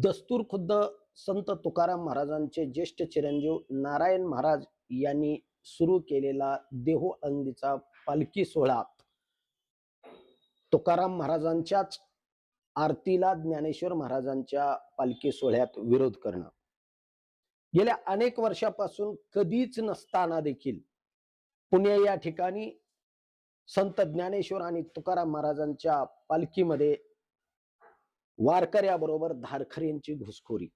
दस्तूर खुद्द संत तुकाराम महाराजांचे ज्येष्ठ चिरंजीव नारायण महाराज यांनी सुरू केलेला देहो आळंदीचा पालखी सोहळा तुकाराम महाराजांच्याच आरतीला ज्ञानेश्वर महाराजांच्या पालखी सोहळ्यात विरोध करणं गेल्या अनेक वर्षापासून कधीच नसताना देखील पुणे या ठिकाणी संत ज्ञानेश्वर आणि तुकाराम महाराजांच्या पालखीमध्ये वारकऱ्याबरोबर धारखऱ्यांची घुसखोरी,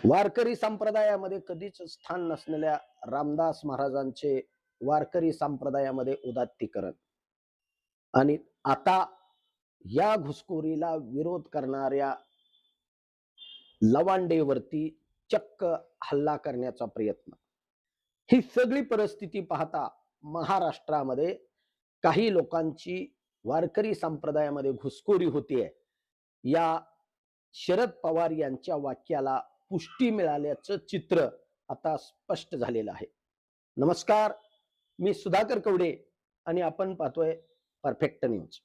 वारकरी संप्रदायामध्ये कधीच स्थान नसलेल्या रामदास महाराजांचे वारकरी संप्रदायामध्ये उदात्तीकरण आणि आता या घुसखोरीला विरोध करणाऱ्या लवांडेवरती चक्क हल्ला करण्याचा प्रयत्न, ही सगळी परिस्थिती पाहता महाराष्ट्रामध्ये काही लोकांची वारकरी संप्रदायामध्ये घुसखोरी होतीये या शरद पवार यांच्या वाक्याला पुष्टी मिळाल्याचं चित्र आता स्पष्ट झालेलं आहे. नमस्कार, मी सुधाकर कवडे आणि आपण पाहतोय परफेक्ट न्यूज.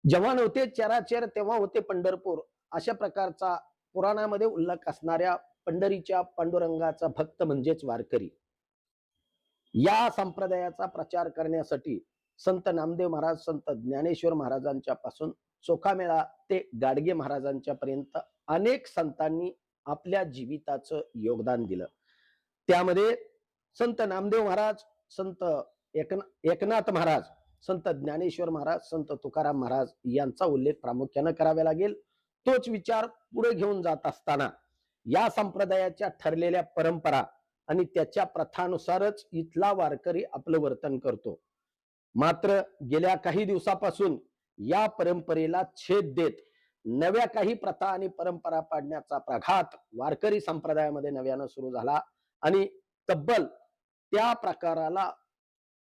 जेव्हा नव्हते चराचर तेव्हा होते पंढरपूर, अशा प्रकारचा पुराणामध्ये उल्लेख असणाऱ्या पंढरीच्या पांडुरंगाचा भक्त म्हणजेच वारकरी या संप्रदायाचा प्रचार करण्यासाठी संत नामदेव महाराज, संत ज्ञानेश्वर महाराजांच्या पासून चोखामेळा ते गाडगे महाराजांच्या पर्यंत अनेक संतांनी आपल्या जीविताचं योगदान दिलं. त्यामध्ये संत नामदेव महाराज, संत एकनाथ महाराज, संत ज्ञानेश्वर महाराज, संत तुकाराम महाराज यांचा उल्लेख प्रामुख्याने करावा लागेल. तोच विचार पुढे घेऊन जात असताना या संप्रदायाच्या ठरलेल्या परंपरा आणि त्याच्या प्रथानुसारच इथला वारकरी आपलं वर्तन करतो. मात्र गेल्या काही दिवसापासून या परंपरेला छेद देत नव्या काही प्रथा आणि परंपरा पाडण्याचा प्रघात वारकरी संप्रदायामध्ये नव्यानं सुरू झाला आणि तब्बल त्या प्रकाराला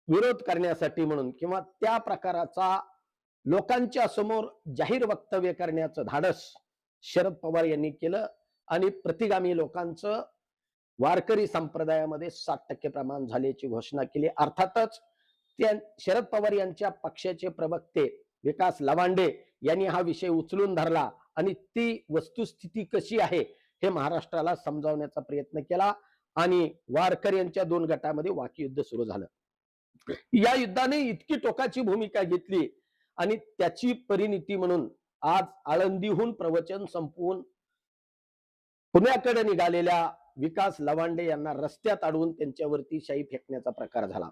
विरोध करण्यासाठी म्हणून किंवा त्या प्रकाराचा लोकांच्या समोर जाहीर वक्तव्य करण्याचं धाडस शरद पवार यांनी केलं आणि प्रतिगामी लोकांचं वारकरी संप्रदायामध्ये 60% प्रमाण झाल्याची घोषणा केली. अर्थातच शरद पवार यांच्या पक्षाचे प्रवक्ते विकास लवांडे यांनी हा विषय उचलून धरला आणि ती वस्तुस्थिती कशी आहे हे महाराष्ट्राला समजावण्याचा प्रयत्न केला आणि वारकऱ्यांच्या दोन गटामध्ये वाकयुद्ध सुरू झालं. या युद्धाने इतकी टोकाची भूमिका घेतली आणि त्याची परिणिती म्हणून आज आळंदीहून प्रवचन संपवून पुण्याकडे निघालेल्या विकास लवांडे यांना रस्त्यात अडवून त्यांच्यावरती शाई फेकण्याचा प्रकार झाला.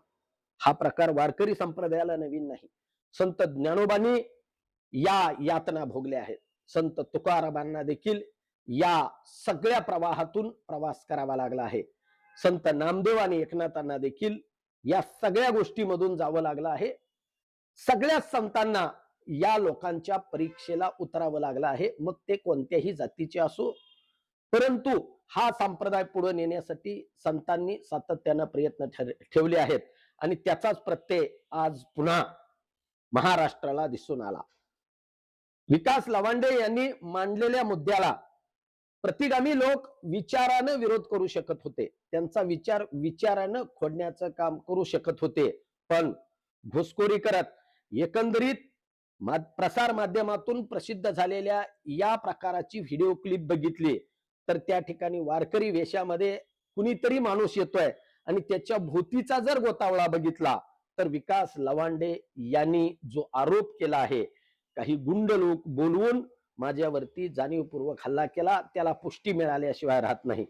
हा प्रकार वारकरी संप्रदायाला नवीन नाही. संत ज्ञानोबांनी या यातना भोगल्या आहेत. संत तुकारामांना देखील या सगळ्या प्रवाहातून प्रवास करावा लागला आहे. संत नामदेव आणि एकनाथांना देखील या सगळ्या गोष्टीमधून जावं लागलं आहे. सगळ्या संतांना या लोकांच्या परीक्षेला उतरावं लागलं आहे, मग ते कोणत्याही जातीचे असो. परंतु हा संप्रदाय पुढे नेण्यासाठी संतांनी सातत्यानं प्रयत्न ठेवले आहेत आणि त्याचाच प्रत्यय आज पुन्हा महाराष्ट्राला दिसून आला. विकास लवांडे यांनी मांडलेल्या मुद्द्याला प्रतिगामी लोक विचारानं विरोध करू शकत होते, त्यांचा विचार विचारानं खोडण्याचं काम करू शकत होते, पण घुसखोरी करत एकंदरीत प्रसार माध्यमातून प्रसिद्ध झालेल्या या प्रकाराची व्हिडिओ क्लिप बघितली तर त्या ठिकाणी वारकरी वेशामध्ये कुणीतरी माणूस येतोय आणि त्याच्या भोवतीचा जर गोतावळा बघितला तर विकास लवांडे यांनी जो आरोप केला आहे, काही गुंड लोक बोलवून माझ्यावरती जाणीवपूर्वक हल्ला केला, त्याला पुष्टी मिळाल्याशिवाय राहत नाही.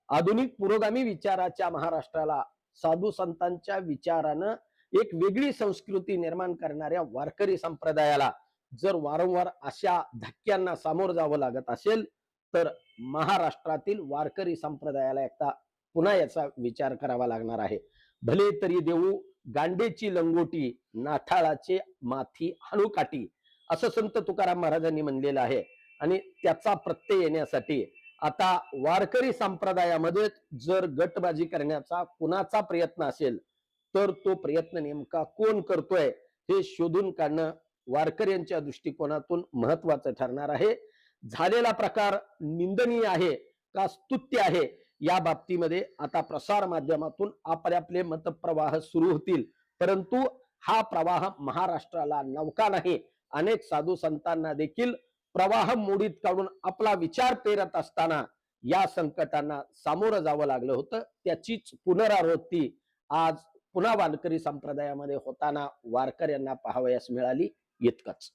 आधुनिक पुरोगामी विचाराच्या महाराष्ट्राला साधू संतांच्या विचारानं एक वेगळी संस्कृती निर्माण करणाऱ्या वारकरी संप्रदायाला जर वारंवार अशा धक्क्यांना सामोर जावं लागत असेल तर महाराष्ट्रातील वारकरी संप्रदायाला एकदा पुन्हा याचा विचार करावा लागणार आहे. भले तरी देऊ गांडेची लंगोटी, नाठाळाचे माथी हणुकाठी, असं संत तुकाराम महाराजांनी म्हणलेलं आहे. आणि त्याचा प्रत्यय येण्यासाठी आता वारकरी संप्रदायामध्ये जर गटबाजी करण्याचा कुणाचा प्रयत्न असेल तर तो प्रयत्न नेमका कोण करतोय हे शोधून काढणं वारकऱ्यांच्या दृष्टिकोनातून महत्वाचं ठरणार आहे. झालेला प्रकार निंदनीय आहे का स्तुत्य आहे या बाबतीमध्ये आता प्रसार माध्यमातून आपले मतप्रवाह सुरू होतील. परंतु हा प्रवाह महाराष्ट्राला नवका नाही, अनेक साधू संतांना देखील प्रवाह मोडीत काढून आपला विचार पेरत असताना या संकटांना सामोरं जावं लागलं होतं. त्याचीच पुनरावृत्ती आज पुन्हा वारकरी संप्रदायामध्ये होताना वारकऱ्यांना पाहावयास मिळाली. इतकंच.